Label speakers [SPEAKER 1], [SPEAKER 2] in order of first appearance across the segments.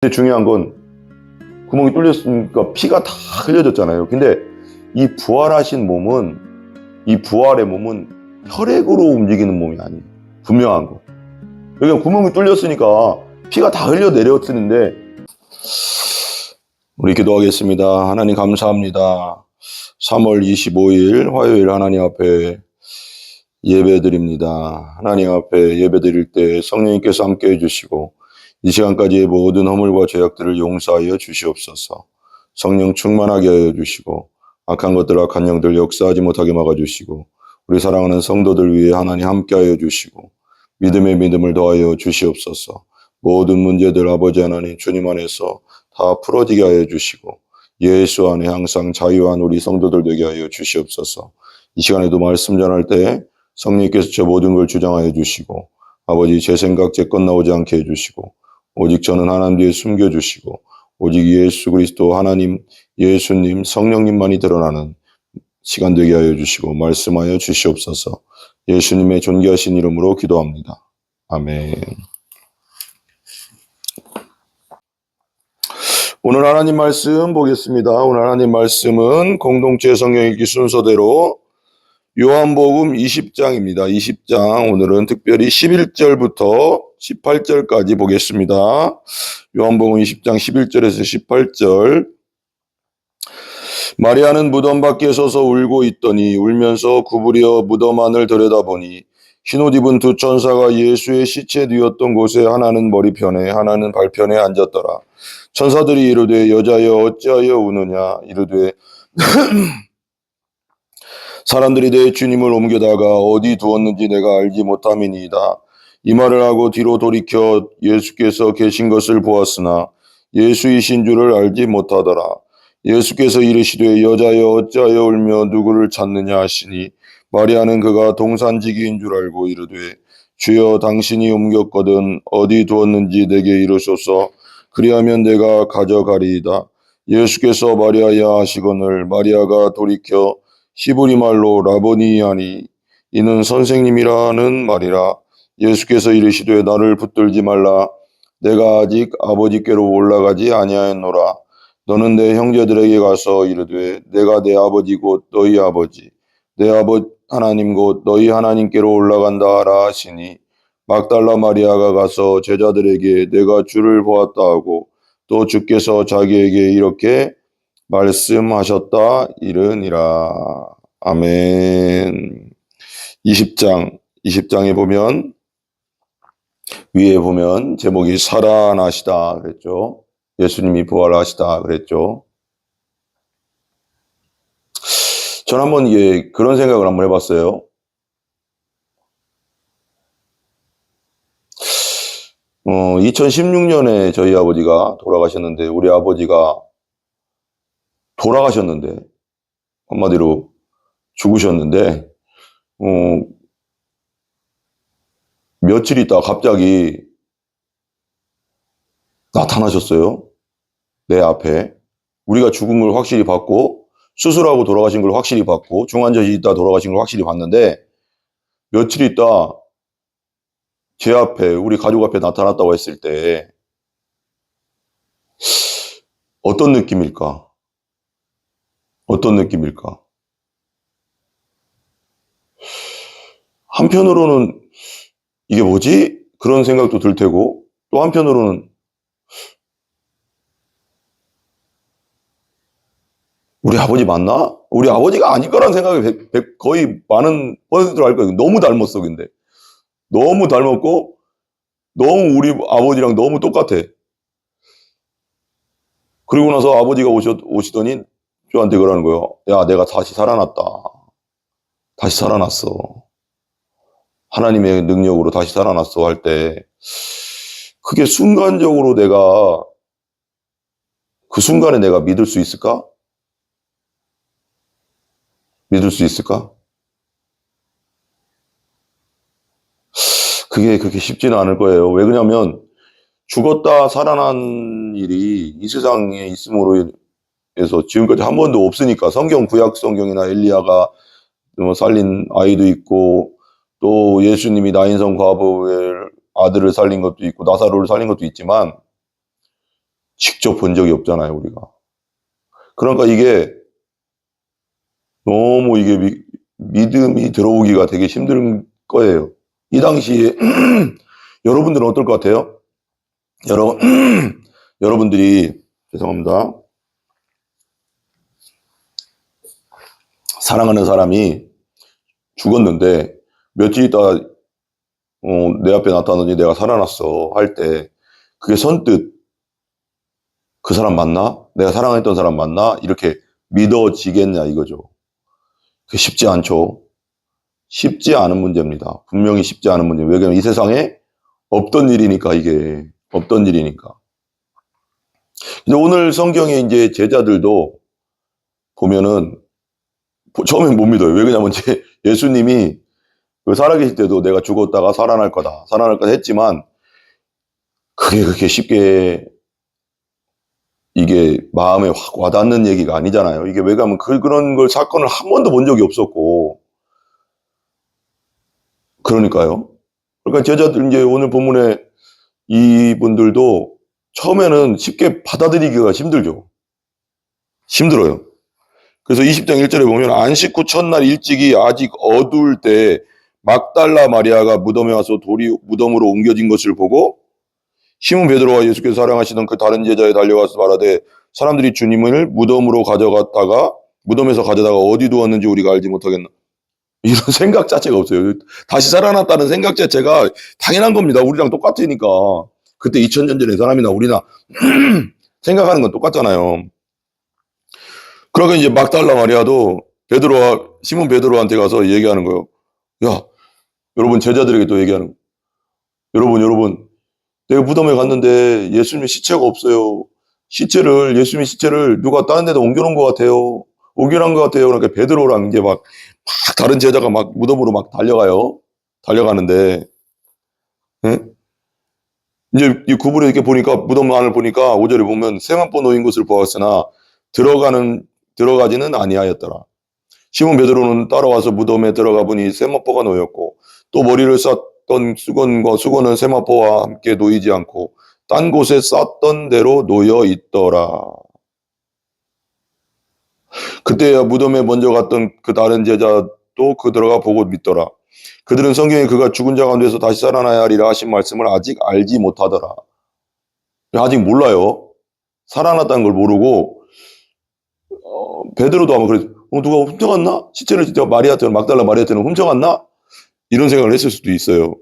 [SPEAKER 1] 근데 중요한 건 구멍이 뚫렸으니까 피가 다 흘려졌잖아요. 근데 이 부활하신 몸은, 이 부활의 몸은 혈액으로 움직이는 몸이 아니에요. 분명한 거. 여기 구멍이 뚫렸으니까 피가 다 흘려 내려쓰는데, 우리 기도하겠습니다. 하나님 감사합니다. 3월 25일 화요일 하나님 앞에 예배드립니다. 하나님 앞에 예배드릴 때 성령님께서 함께 해주시고 이 시간까지의 모든 허물과 죄악들을 용서하여 주시옵소서. 성령 충만하게 하여 주시고 악한 것들, 악한 영들 역사하지 못하게 막아주시고 우리 사랑하는 성도들 위해 하나님 함께 하여 주시고 믿음의 믿음을 더하여 주시옵소서. 모든 문제들 아버지 하나님 주님 안에서 다 풀어지게 하여 주시고 예수 안에 항상 자유한 우리 성도들 되게 하여 주시옵소서. 이 시간에도 말씀 전할 때 성령님께서 저 모든 걸 주장하여 주시고 아버지 제 생각 제 것 나오지 않게 해주시고 오직 저는 하나님 뒤에 숨겨주시고 오직 예수 그리스도 하나님 예수님 성령님만이 드러나는 시간 되게 하여 주시고 말씀하여 주시옵소서. 예수님의 존귀하신 이름으로 기도합니다. 아멘. 오늘 하나님 말씀 보겠습니다. 오늘 하나님 말씀은 공동체 성경 읽기 순서대로 요한복음 20장입니다. 20장 오늘은 특별히 11절부터 18절까지 보겠습니다. 요한복음 20장 11절에서 18절. 마리아는 무덤 밖에 서서 울고 있더니 울면서 구부려 무덤 안을 들여다보니 흰옷 입은 두 천사가 예수의 시체 뉘었던 곳에 하나는 머리편에 하나는 발편에 앉았더라. 천사들이 이르되 여자여 어찌하여 우느냐 이르되 사람들이 내 주님을 옮겨다가 어디 두었는지 내가 알지 못함이니이다. 이 말을 하고 뒤로 돌이켜 예수께서 계신 것을 보았으나 예수이신 줄을 알지 못하더라. 예수께서 이르시되 여자여 어찌하여 울며 누구를 찾느냐 하시니 마리아는 그가 동산지기인 줄 알고 이르되 주여 당신이 옮겼거든 어디 두었는지 내게 이르소서 그리하면 내가 가져가리이다. 예수께서 마리아야 하시거늘 마리아가 돌이켜 히브리 말로 라보니 하니 이는 선생님이라는 말이라. 예수께서 이르시되 나를 붙들지 말라. 내가 아직 아버지께로 올라가지 아니하였노라. 너는 내 형제들에게 가서 이르되 내가 내 아버지 곧 너희 아버지 내 아버지 하나님 곧 너희 하나님께로 올라간다 하라 하시니 막달라 마리아가 가서 제자들에게 내가 주를 보았다 하고 또 주께서 자기에게 이렇게 말씀하셨다 이르니라. 아멘. 20장에 보면 위에 보면 제목이 살아나시다 그랬죠. 예수님이 부활하시다 그랬죠. 전 한번 그런 생각을 한번 해봤어요. 2016년에 저희 아버지가 돌아가셨는데 우리 아버지가 돌아가셨는데 한마디로 죽으셨는데 며칠 있다가 갑자기 나타나셨어요. 내 앞에. 우리가 죽은 걸 확실히 봤고 수술하고 돌아가신 걸 확실히 봤고 중환자실에 있다 돌아가신 걸 확실히 봤는데 며칠 있다 제 앞에 우리 가족 앞에 나타났다고 했을 때 어떤 느낌일까? 어떤 느낌일까? 한편으로는 이게 뭐지? 그런 생각도 들 테고 또 한편으로는 우리 아버지 맞나? 우리 아버지가 아닐 거라는 생각이 거의 많은 퍼센트로 할 거예요. 너무 닮았어 근데. 너무 닮았고 너무 우리 아버지랑 너무 똑같아. 그리고 나서 아버지가 오시더니 저한테 그러는 거예요. 야 내가 다시 살아났다. 다시 살아났어. 하나님의 능력으로 다시 살아났어 할 때 그게 순간적으로 내가 그 순간에 내가 믿을 수 있을까? 믿을 수 있을까? 그게 쉽지는 않을 거예요. 왜 그러냐면 죽었다 살아난 일이 이 세상에 있음으로 해서 지금까지 한 번도 없으니까 구약 성경이나 엘리야가 살린 아이도 있고 또 예수님이 나인성 과부의 아들을 살린 것도 있고 나사로를 살린 것도 있지만 직접 본 적이 없잖아요, 우리가. 그러니까 이게 너무 이게 믿음이 들어오기가 되게 힘든 거예요. 이 당시에 여러분들은 어떨 것 같아요? 여러분들이 죄송합니다. 사랑하는 사람이 죽었는데 며칠 있다가 내 앞에 나타나더니 내가 살아났어 할 때 그게 선뜻 그 사람 맞나? 내가 사랑했던 사람 맞나? 이렇게 믿어지겠냐 이거죠. 그게 쉽지 않죠. 쉽지 않은 문제입니다. 분명히 쉽지 않은 문제. 왜냐면 이 세상에 없던 일이니까 이게 없던 일이니까. 근데 오늘 성경에 이제 제자들도 보면은 처음엔 못 믿어요. 왜 그러냐면 예수님이 살아계실 때도 내가 죽었다가 살아날 거다 했지만 그게 그렇게 쉽게 이게 마음에 확 와닿는 얘기가 아니잖아요. 이게 왜 그러면 그런 걸 사건을 한 번도 본 적이 없었고 그러니까요. 그러니까 제자들 이제 오늘 본문에 이분들도 처음에는 쉽게 받아들이기가 힘들어요. 그래서 20장 1절에 보면 안식 후 첫날 일찍이 아직 어두울 때 막달라 마리아가 무덤에 와서 돌이 무덤으로 옮겨진 것을 보고 시몬 베드로와 예수께서 사랑하시던 그 다른 제자에 달려가서 말하되 사람들이 주님을 무덤에서 가져다가 어디 두었는지 우리가 알지 못하겠나. 이런 생각 자체가 없어요. 다시 살아났다는 생각 자체가 당연한 겁니다. 우리랑 똑같으니까. 그때 2000년 전에 사람이나 우리나 생각하는 건 똑같잖아요. 그러니까 이제 막달라 마리아도 시몬 베드로한테 가서 얘기하는 거예요. 야, 여러분 제자들에게 또 얘기하는 거예요. 여러분, 내가 무덤에 갔는데 예수님의 시체가 없어요. 예수님의 시체를 누가 다른 데다 옮겨놓은 것 같아요. 그러니까 베드로랑 이제 막 다른 제자가 막 무덤으로 막 달려가는데, 예? 이제 이 구불에 이렇게 보니까, 무덤 안을 보니까 5절에 보면 세마포 놓인 곳을 보았으나 들어가지는 아니하였더라. 시몬 베드로는 따라와서 무덤에 들어가 보니 세마포가 놓였고 또 머리를 쌌던 수건은 세마포와 함께 놓이지 않고 딴 곳에 쌌던 대로 놓여 있더라. 그때야 무덤에 먼저 갔던 그 다른 제자도 그 들어가 보고 믿더라. 그들은 성경에 그가 죽은 자 가운데서 다시 살아나야 하리라 하신 말씀을 아직 알지 못하더라. 아직 몰라요. 살아났다는 걸 모르고 베드로도 아마 그랬어. 누가 훔쳐갔나? 시체를 진짜 막달라 마리아한테는 훔쳐갔나? 이런 생각을 했을 수도 있어요.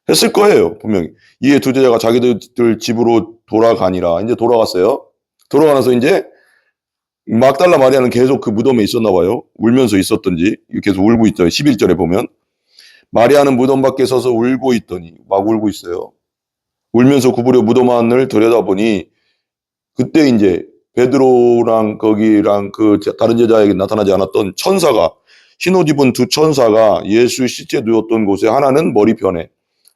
[SPEAKER 1] 했을 거예요, 분명히. 이에 두 제자가 자기들 집으로 돌아가니라. 이제 돌아갔어요. 돌아가서 이제 막달라 마리아는 계속 그 무덤에 있었나 봐요. 울면서 있었던지 계속 울고 있죠. 11절에 보면 마리아는 무덤 밖에 서서 울고 있더니 막 울고 있어요. 울면서 구부려 무덤 안을 들여다보니 그때 이제 베드로랑 거기랑 그 다른 제자에게 나타나지 않았던 천사가 흰옷 입은 두 천사가 예수 시체 누웠던 곳에 하나는 머리편에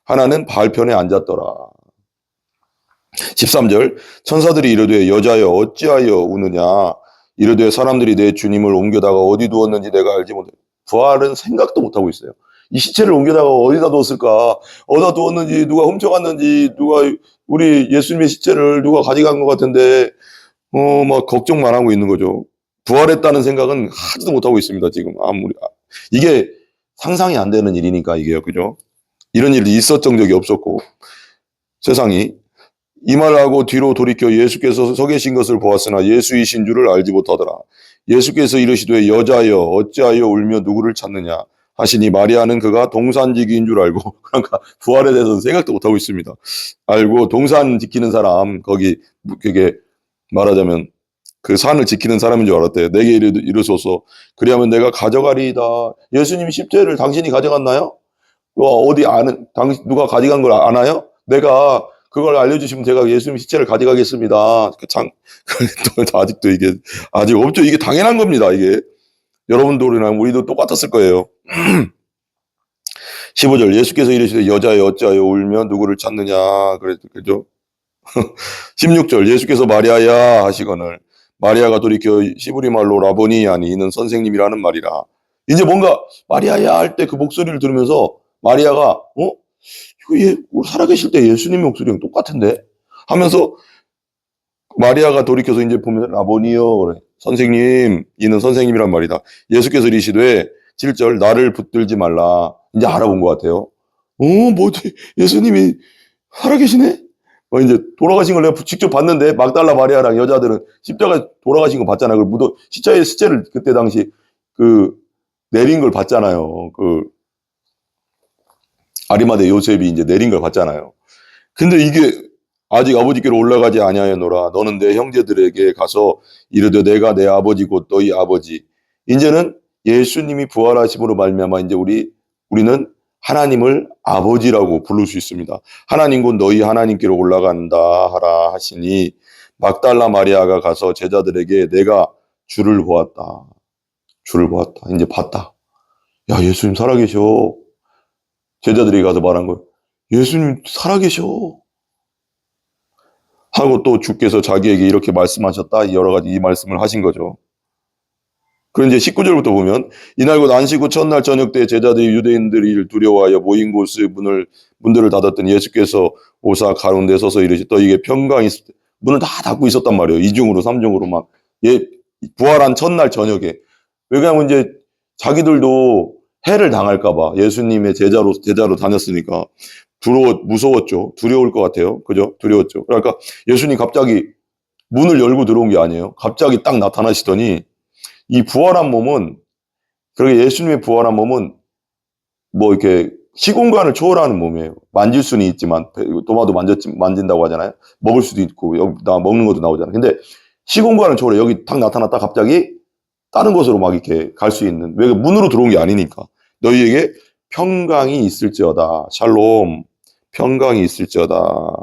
[SPEAKER 1] 하나는 발편에 앉았더라. 13절 천사들이 이르되 여자여 어찌하여 우느냐 이르되 사람들이 내 주님을 옮겨다가 어디 두었는지 내가 알지 못해. 부활은 생각도 못하고 있어요. 이 시체를 옮겨다가 어디다 두었을까? 어디다 두었는지 누가 훔쳐갔는지 누가 우리 예수님의 시체를 누가 가져간 것 같은데 막 걱정만 하고 있는 거죠. 부활했다는 생각은 하지도 못하고 있습니다. 지금 이게 상상이 안 되는 일이니까 이게요. 그죠? 이런 일이 있었던 적이 없었고 세상이 이 말을 하고 뒤로 돌이켜 예수께서 서 계신 것을 보았으나 예수이신 줄을 알지 못하더라. 예수께서 이르시되 여자여 어찌하여 울며 누구를 찾느냐 하시니 마리아는 그가 동산지기인 줄 알고 그러니까 부활에 대해서는 생각도 못하고 있습니다. 알고 동산 지키는 사람 거기 그게 말하자면 그 산을 지키는 사람인 줄 알았대요. 내게 이르소서 그리하면 내가 가져가리이다. 예수님이 십자를 당신이 가져갔나요? 누가 가져간 걸 아나요? 내가 그걸 알려주시면 제가 예수님 시체를 가져가겠습니다. 아직도 이게 아직 없죠. 이게 당연한 겁니다. 이게 여러분들이랑 우리도 똑같았을 거예요. 15절 예수께서 이르시되 여자여 어찌하여 울며 누구를 찾느냐 그죠? 16절 예수께서 마리아야 하시거늘 마리아가 돌이켜 히브리 말로 라보니 하니 이는 선생님이라는 말이라. 이제 뭔가 마리아야 할 때 그 목소리를 들으면서 마리아가 이거 살아계실 때 예수님의 목소리랑 똑같은데 하면서 마리아가 돌이켜서 이제 보면 라보니요 그래. 선생님, 이는 선생님이란 말이다. 예수께서 이르시되 7절 나를 붙들지 말라. 이제 알아본 것 같아요. 뭐지? 예수님이 살아계시네? 이제 돌아가신 걸 내가 직접 봤는데 막달라 마리아랑 여자들은 십자가 돌아가신 거 봤잖아요. 그 무덤 시체의 시체를 그때 당시 그 내린 걸 봤잖아요. 그 아리마대 요셉이 이제 내린 걸 봤잖아요. 근데 이게 아직 아버지께로 올라가지 아니하였노라. 너는 내 형제들에게 가서 이르되 내가 내 아버지 곧 너희 아버지. 이제는 예수님이 부활하심으로 말미암아 이제 우리는 하나님을 아버지라고 부를 수 있습니다. 하나님 곧 너희 하나님께로 올라간다 하라 하시니 막달라 마리아가 가서 제자들에게 내가 주를 보았다. 주를 보았다. 이제 봤다. 야, 예수님 살아계셔. 제자들이 가서 말한 거예요. 예수님 살아계셔. 하고 또 주께서 자기에게 이렇게 말씀하셨다. 여러 가지 이 말씀을 하신 거죠. 그런데 이제 19절부터 보면 이날 곧 안식 후 첫날 저녁 때 제자들이 유대인들이 두려워하여 모인 곳의 문들을 닫았더니 예수께서 오사 가운데 서서 이르시 너희에게 평강이 있을 때 문을 다 닫고 있었단 말이에요. 2중으로 3중으로 막 부활한 첫날 저녁에. 왜냐하면 이제 자기들도 해를 당할까 봐 예수님의 제자로 다녔으니까 무서웠죠. 두려울 것 같아요. 그죠? 두려웠죠. 그러니까 예수님 갑자기 문을 열고 들어온 게 아니에요. 갑자기 딱 나타나시더니 이 부활한 몸은, 그러게 예수님의 부활한 몸은 뭐 이렇게 시공간을 초월하는 몸이에요. 만질 수는 있지만, 도마도 만진다고 하잖아요. 먹을 수도 있고, 여기 먹는 것도 나오잖아요. 근데 시공간을 초월해. 여기 딱 나타났다 갑자기 다른 곳으로 막 이렇게 갈 수 있는. 왜 문으로 들어온 게 아니니까. 너희에게 평강이 있을지어다. 샬롬. 평강이 있을지어다.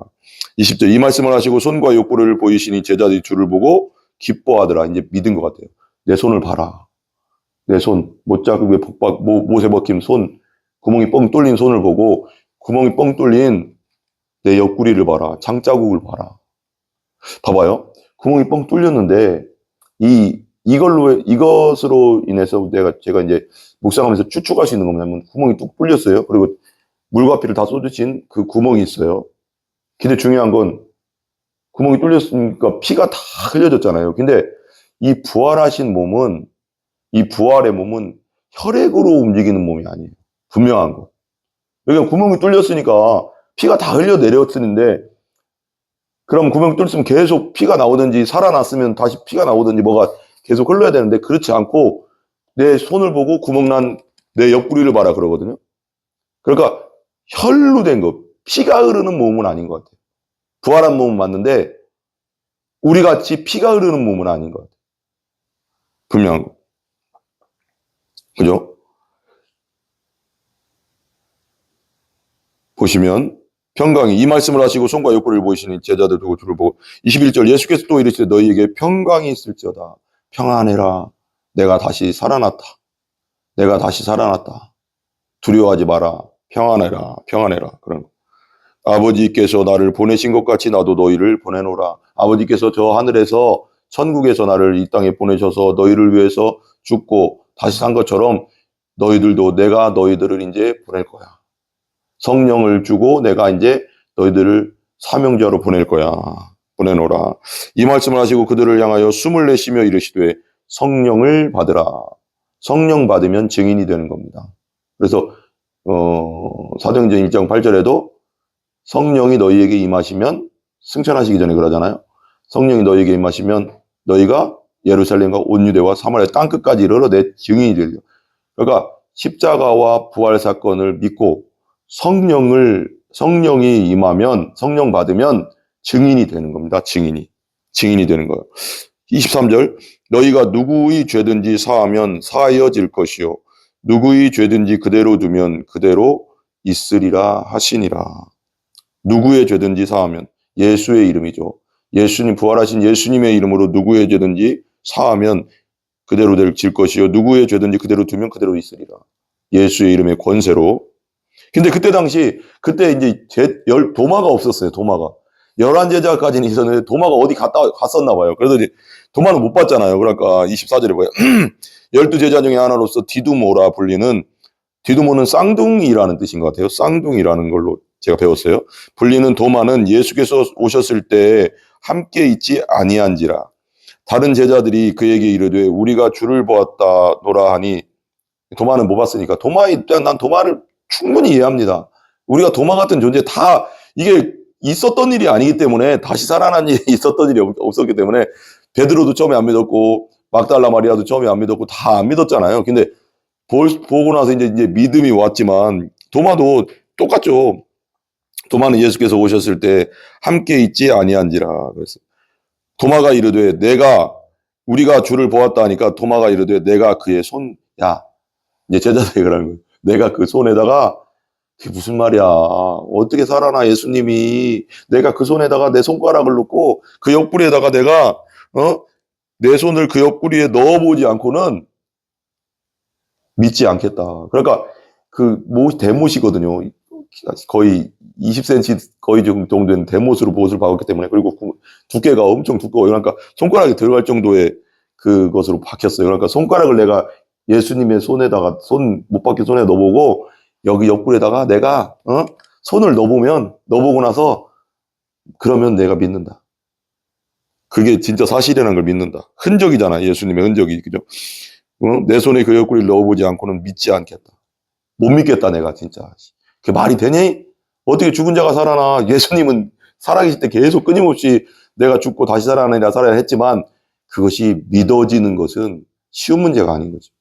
[SPEAKER 1] 20절 이 말씀을 하시고 손과 욕구를 보이시니 제자들이 주를 보고 기뻐하더라. 이제 믿은 것 같아요. 내 손을 봐라. 내 손, 못자국에 못에 박힌 손, 구멍이 뻥 뚫린 손을 보고 구멍이 뻥 뚫린 내 옆구리를 봐라. 창자국을 봐라. 봐봐요. 구멍이 뻥 뚫렸는데 이것으로 인해서 제가 이제 묵상하면서 추측할 수 있는 건 뭐냐면 구멍이 뚝 뚫렸어요. 그리고 물과 피를 다 쏟으신 그 구멍이 있어요. 근데 중요한 건 구멍이 뚫렸으니까 피가 다 흘려졌잖아요. 근데 이 부활하신 몸은, 이 부활의 몸은 혈액으로 움직이는 몸이 아니에요. 분명한 거. 그러니까 구멍이 뚫렸으니까 피가 다 흘려내렸는데 그럼 구멍이 뚫렸으면 계속 피가 나오든지 살아났으면 다시 피가 나오든지 뭐가 계속 흘러야 되는데 그렇지 않고 내 손을 보고 구멍난 내 옆구리를 봐라 그러거든요. 그러니까 혈로 된 거, 피가 흐르는 몸은 아닌 것 같아요. 부활한 몸은 맞는데 우리 같이 피가 흐르는 몸은 아닌 것 같아요. 분명한 거. 그죠? 보시면 평강이 이 말씀을 하시고 손과 욕구를 보이시니 제자들 두고 주를 보고 21절 예수께서 또 이르시되 너희에게 평강이 있을지어다. 평안해라. 내가 다시 살아났다. 내가 다시 살아났다. 두려워하지 마라. 평안해라. 평안해라. 그런 거. 아버지께서 나를 보내신 것 같이 나도 너희를 보내노라. 아버지께서 저 하늘에서 천국에서 나를 이 땅에 보내셔서 너희를 위해서 죽고 다시 산 것처럼 너희들도 내가 너희들을 이제 보낼 거야. 성령을 주고 내가 이제 너희들을 사명자로 보낼 거야. 보내노라. 이 말씀을 하시고 그들을 향하여 숨을 내쉬며 이르시되 성령을 받으라. 성령 받으면 증인이 되는 겁니다. 그래서 사도행전 1장 8절에도 성령이 너희에게 임하시면 승천하시기 전에 그러잖아요. 성령이 너희에게 임하시면 너희가 예루살렘과 온 유대와 사마리아 땅끝까지 이르러 내 증인이 되리라. 그러니까 십자가와 부활 사건을 믿고 성령이 임하면 성령 받으면 증인이 되는 겁니다. 증인이 되는 거예요. 23절 너희가 누구의 죄든지 사하면 사하여질 것이요 누구의 죄든지 그대로 두면 그대로 있으리라 하시니라. 누구의 죄든지 사하면 예수의 이름이죠. 예수님 부활하신 예수님의 이름으로 누구의 죄든지 사하면 그대로 질 것이요 누구의 죄든지 그대로 두면 그대로 있으리라. 예수의 이름의 권세로. 근데 그때 이제 도마가 없었어요. 도마가 11제자까지는 있었는데 도마가 어디 갔었나 봐요. 그래서 이제 도마는 못 봤잖아요. 그러니까 24절에 봐요. 12제자 중에 하나로서 디두모라 불리는, 디두모는 쌍둥이라는 뜻인 것 같아요. 쌍둥이라는 걸로 제가 배웠어요. 불리는 도마는 예수께서 오셨을 때 함께 있지 아니한지라. 다른 제자들이 그에게 이르되 우리가 주를 보았다노라 하니, 도마는 못 봤으니까. 난 도마를 충분히 이해합니다. 우리가 도마 같은 존재, 다 이게 있었던 일이 아니기 때문에, 다시 살아난 일이 있었던 일이 없었기 때문에, 베드로도 처음에 안 믿었고 막달라 마리아도 처음에 안 믿었고 다 안 믿었잖아요. 근데 보고 나서 이제 믿음이 왔지만, 도마도 똑같죠. 도마는 예수께서 오셨을 때 함께 있지 아니한지라. 그래서 도마가 이르되 우리가 주를 보았다 하니까, 도마가 이르되 내가 그의 야, 이제 제자들이 그러는 거예요. 내가 그 손에다가, 그게 무슨 말이야. 어떻게 살아나, 예수님이. 내가 그 손에다가 내 손가락을 넣고 그 옆구리에다가 내가, 내 손을 그 옆구리에 넣어보지 않고는 믿지 않겠다. 그러니까 대못이거든요. 거의 20cm 거의 정도 된 대못으로 못을 박았기 때문에, 그리고 두께가 엄청 두꺼워요. 그러니까 손가락이 들어갈 정도의 그것으로 박혔어요. 그러니까 손가락을 내가 예수님의 손에다가, 못 박힌 손에 넣어보고, 여기 옆구리에다가 내가 손을 넣어보고 나서, 그러면 내가 믿는다. 그게 진짜 사실이라는 걸 믿는다. 흔적이잖아, 예수님의 흔적이. 그죠? 내 손에 그 옆구리를 넣어보지 않고는 믿지 않겠다. 못 믿겠다, 내가 진짜. 그게 말이 되니? 어떻게 죽은 자가 살아나? 예수님은 살아계실 때 계속 끊임없이 내가 죽고 다시 살아나리라 했지만, 그것이 믿어지는 것은 쉬운 문제가 아닌 거죠.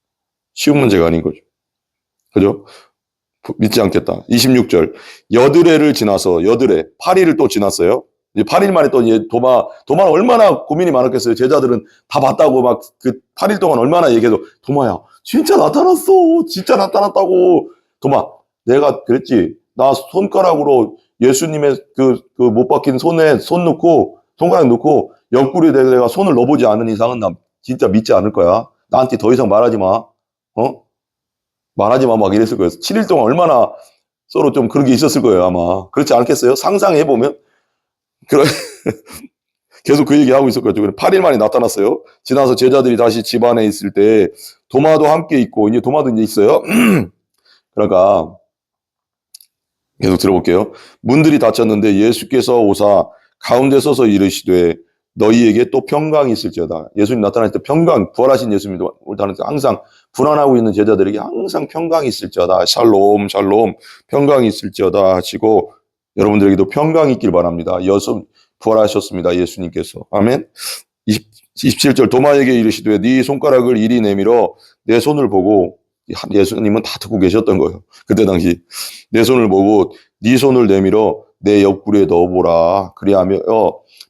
[SPEAKER 1] 쉬운 문제가 아닌 거죠. 그죠? 믿지 않겠다. 26절. 여드레를 지나서, 8일을 또 지났어요. 이제 8일 만에 또 이제 도마는 얼마나 고민이 많았겠어요. 제자들은 다 봤다고 막 그 8일 동안 얼마나 얘기해도, 도마야, 진짜 나타났어. 진짜 나타났다고. 도마, 내가 그랬지. 나 손가락으로 예수님의 그 못 박힌 손에 손가락 넣고 옆구리에 내가 손을 넣어보지 않은 이상은 나 진짜 믿지 않을 거야. 나한테 더 이상 말하지 마. 말하지 마, 막 이랬을 거예요. 7일 동안 얼마나 서로 좀 그런 게 있었을 거예요, 아마. 그렇지 않겠어요? 상상해보면. 계속 그 얘기하고 있을 거죠. 8일 만에 나타났어요. 지나서 제자들이 다시 집 안에 있을 때, 도마도 함께 있고, 이제 도마도 이제 있어요. 그러니까, 계속 들어볼게요. 문들이 닫혔는데 예수께서 오사 가운데 서서 이르시되 너희에게 또 평강이 있을지어다. 예수님 나타날 때 부활하신 예수님이 나타날 때 항상 불안하고 있는 제자들에게 항상 평강이 있을지어다. 샬롬, 샬롬, 평강이 있을지어다 하시고, 여러분들에게도 평강이 있길 바랍니다. 부활하셨습니다, 예수님께서. 아멘. 27절. 도마에게 이르시되 네 손가락을 이리 내밀어 내 손을 보고, 예수님은 다 듣고 계셨던 거예요. 그때 당시. 내 손을 보고 네 손을 내밀어 내 옆구리에 넣어보라. 그리하며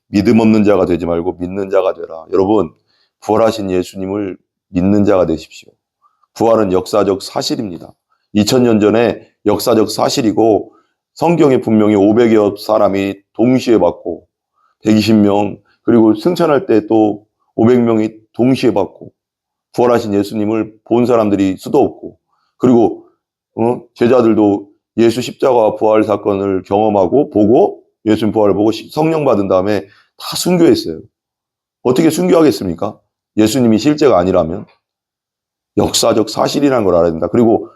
[SPEAKER 1] 믿음 없는 자가 되지 말고 믿는 자가 되라. 여러분, 부활하신 예수님을 믿는 자가 되십시오. 부활은 역사적 사실입니다. 2000년 전에 역사적 사실이고, 성경에 분명히 500여 사람이 동시에 받고, 120명, 그리고 승천할 때 또 500명이 동시에 받고, 부활하신 예수님을 본 사람들이 수도 없고, 그리고 제자들도 예수 십자가 부활 사건을 경험하고 보고, 예수님 부활을 보고 성령 받은 다음에 다 순교했어요. 어떻게 순교하겠습니까? 예수님이 실제가 아니라면. 역사적 사실이라는 걸 알아야 된다. 그리고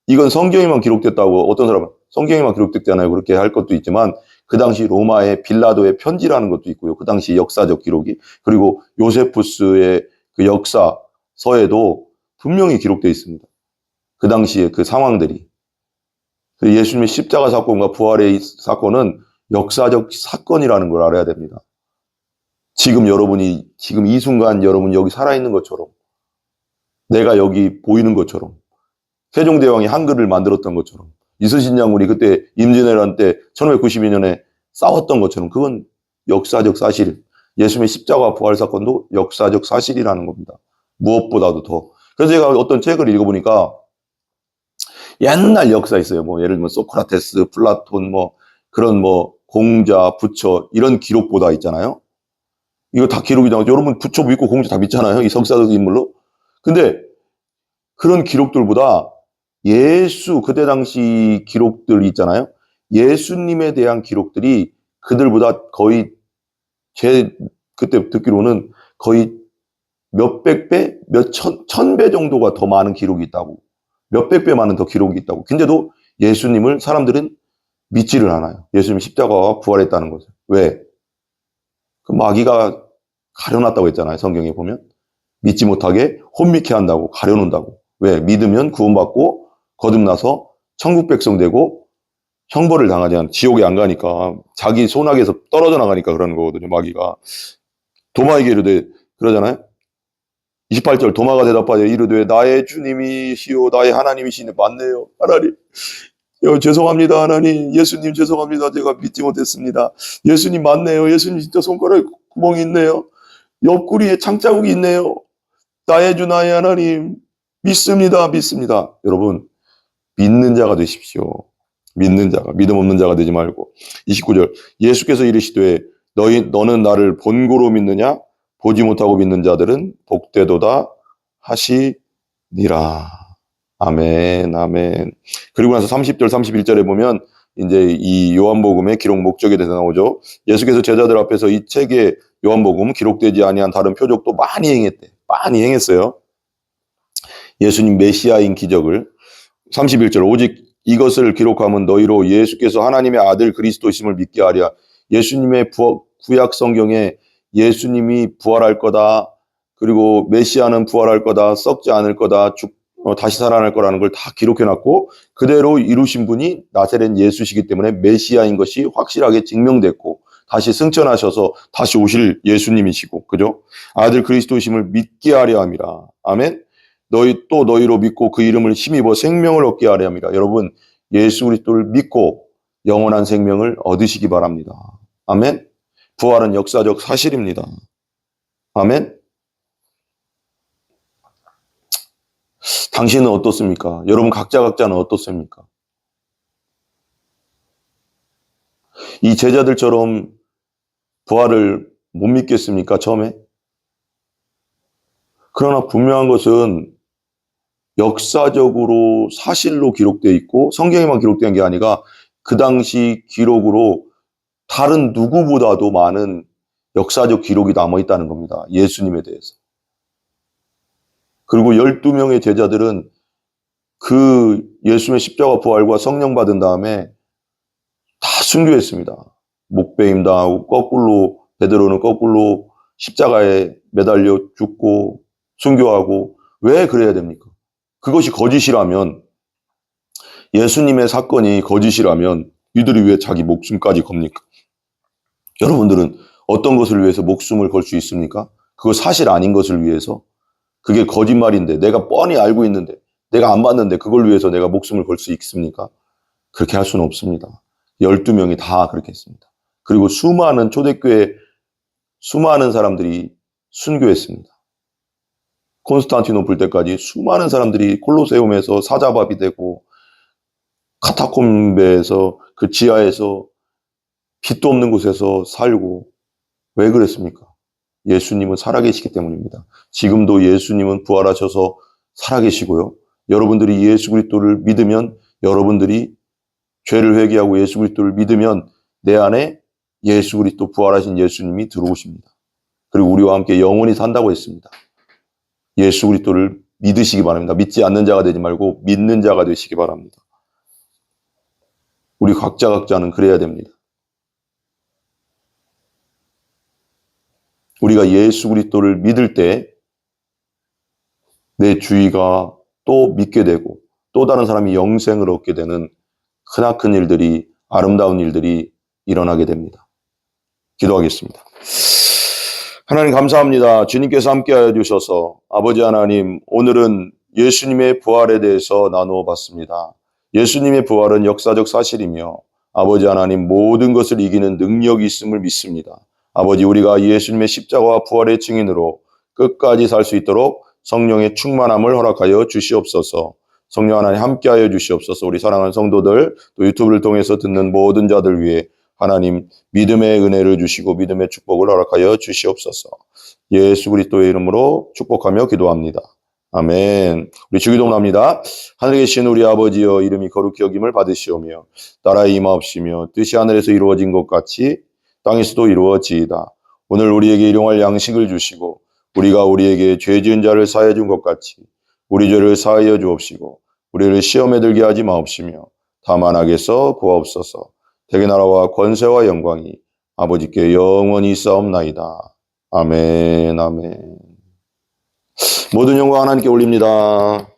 [SPEAKER 1] 이건 성경에만 기록됐다고, 어떤 사람은 성경에만 기록됐잖아요, 그렇게 할 것도 있지만, 그 당시 로마의 빌라도의 편지라는 것도 있고요. 그 당시 역사적 기록이. 그리고 요세푸스의 그 역사서에도 분명히 기록되어 있습니다. 그 당시에 그 상황들이. 예수님의 십자가 사건과 부활의 사건은 역사적 사건이라는 걸 알아야 됩니다. 지금 이 순간 여러분이 여기 살아있는 것처럼, 내가 여기 보이는 것처럼, 세종대왕이 한글을 만들었던 것처럼, 이순신 장군이 그때 임진왜란 때 1592년에 싸웠던 것처럼, 그건 역사적 사실. 예수님의 십자가 부활 사건도 역사적 사실이라는 겁니다. 무엇보다도 더. 그래서 제가 어떤 책을 읽어보니까, 옛날 역사 있어요. 예를 들면 소크라테스, 플라톤, 그런 공자, 부처, 이런 기록보다 있잖아요. 이거 다 기록이잖아요. 여러분 부처 믿고 공자 다 믿잖아요. 이 역사적 인물로. 근데 그런 기록들보다 그때 당시 기록들 있잖아요. 예수님에 대한 기록들이 그들보다 거의, 그때 듣기로는 거의 몇백 배, 천 배 정도가 더 많은 기록이 있다고. 몇백 배 많은 더 기록이 있다고. 근데도 예수님을 사람들은 믿지를 않아요. 예수님 십자가와 부활했다는 것을. 왜? 그 마귀가 가려놨다고 했잖아요. 성경에 보면. 믿지 못하게 혼미케 한다고, 가려놓는다고. 왜? 믿으면 구원받고 거듭나서 천국 백성 되고 형벌을 당하지 않, 지옥에 안 가니까, 자기 손아귀에서 떨어져 나가니까 그러는 거거든요, 마귀가. 도마에게 이르되, 그러잖아요. 28절, 도마가 대답하여 이르되, 나의 주님이시오, 나의 하나님이시네. 맞네요, 하나님. 죄송합니다, 하나님. 예수님 죄송합니다. 제가 믿지 못했습니다. 예수님 맞네요. 예수님 진짜 손가락에 구멍이 있네요. 옆구리에 창자국이 있네요. 나의 주, 나의 하나님. 믿습니다, 믿습니다. 여러분, 믿는 자가 되십시오. 믿는 자가, 믿음 없는 자가 되지 말고. 29절, 예수께서 이르시되 너는 나를 본고로 믿느냐? 보지 못하고 믿는 자들은 복되도다 하시니라. 아멘, 아멘. 그리고 나서 30절, 31절에 보면 이제 이 요한복음의 기록 목적에 대해서 나오죠. 예수께서 제자들 앞에서 이 책에 요한복음 기록되지 아니한 다른 표적도 많이 행했대. 많이 행했어요. 예수님 메시아인 기적을. 31절, 오직 이것을 기록하면 너희로 예수께서 하나님의 아들 그리스도이심을 믿게 하랴. 예수님의 구약 성경에 예수님이 부활할 거다. 그리고 메시아는 부활할 거다. 썩지 않을 거다. 다시 살아날 거라는 걸 다 기록해놨고 그대로 이루신 분이 나사렛 예수시기 때문에 메시아인 것이 확실하게 증명됐고 다시 승천하셔서 다시 오실 예수님이시고, 그죠? 아들 그리스도이심을 믿게 하려 함이라. 아멘. 너희로 믿고 그 이름을 힘입어 생명을 얻게 하려 함이라. 여러분, 예수 그리스도를 믿고 영원한 생명을 얻으시기 바랍니다. 아멘. 부활은 역사적 사실입니다. 아멘. 당신은 어떻습니까? 여러분 각자는 어떻습니까? 이 제자들처럼 부활을 못 믿겠습니까? 처음에? 그러나 분명한 것은 역사적으로 사실로 기록되어 있고 성경에만 기록된 게 아니라 그 당시 기록으로 다른 누구보다도 많은 역사적 기록이 남아있다는 겁니다. 예수님에 대해서. 그리고 12명의 제자들은 그 예수님의 십자가 부활과 성령 받은 다음에 다 순교했습니다. 목베임 당하고 베드로는 거꾸로 십자가에 매달려 죽고 순교하고. 왜 그래야 됩니까? 그것이 거짓이라면, 예수님의 사건이 거짓이라면 이들이 왜 자기 목숨까지 겁니까? 여러분들은 어떤 것을 위해서 목숨을 걸 수 있습니까? 그거 사실 아닌 것을 위해서? 그게 거짓말인데 내가 뻔히 알고 있는데 내가 안 봤는데 그걸 위해서 내가 목숨을 걸 수 있습니까? 그렇게 할 수는 없습니다. 12명이 다 그렇게 했습니다. 그리고 수많은 초대교회 수많은 사람들이 순교했습니다. 콘스탄티노플 때까지 수많은 사람들이 콜로세움에서 사자밥이 되고 카타콤베에서 그 지하에서 빛도 없는 곳에서 살고. 왜 그랬습니까? 예수님은 살아계시기 때문입니다. 지금도 예수님은 부활하셔서 살아계시고요. 여러분들이 예수 그리스도를 믿으면, 여러분들이 죄를 회개하고 예수 그리스도를 믿으면 내 안에 예수 그리스도 부활하신 예수님이 들어오십니다. 그리고 우리와 함께 영원히 산다고 했습니다. 예수 그리스도를 믿으시기 바랍니다. 믿지 않는 자가 되지 말고 믿는 자가 되시기 바랍니다. 우리 각자는 그래야 됩니다. 우리가 예수 그리스도를 믿을 때 내 주위가 또 믿게 되고 또 다른 사람이 영생을 얻게 되는 크나큰 일들이, 아름다운 일들이 일어나게 됩니다. 기도하겠습니다. 하나님 감사합니다. 주님께서 함께하여 주셔서 아버지 하나님, 오늘은 예수님의 부활에 대해서 나누어 봤습니다. 예수님의 부활은 역사적 사실이며 아버지 하나님 모든 것을 이기는 능력이 있음을 믿습니다. 아버지, 우리가 예수님의 십자가와 부활의 증인으로 끝까지 살 수 있도록 성령의 충만함을 허락하여 주시옵소서. 성령 하나님 함께하여 주시옵소서. 우리 사랑하는 성도들, 또 유튜브를 통해서 듣는 모든 자들 위해 하나님 믿음의 은혜를 주시고 믿음의 축복을 허락하여 주시옵소서. 예수 그리스도의 이름으로 축복하며 기도합니다. 아멘. 우리 주기도문합니다. 하늘에 계신 우리 아버지여, 이름이 거룩히 여김을 받으시오며 나라의 임하옵시며 뜻이 하늘에서 이루어진 것 같이 땅에서도 이루어지이다. 오늘 우리에게 일용할 양식을 주시고 우리가 우리에게 죄 지은 자를 사하여 준 것 같이 우리 죄를 사하여 주옵시고 우리를 시험에 들게 하지 마옵시며 다만 악에서 구하옵소서. 대개 나라와 권세와 영광이 아버지께 영원히 싸움나이다. 아멘, 아멘. 모든 영광 하나님께 올립니다.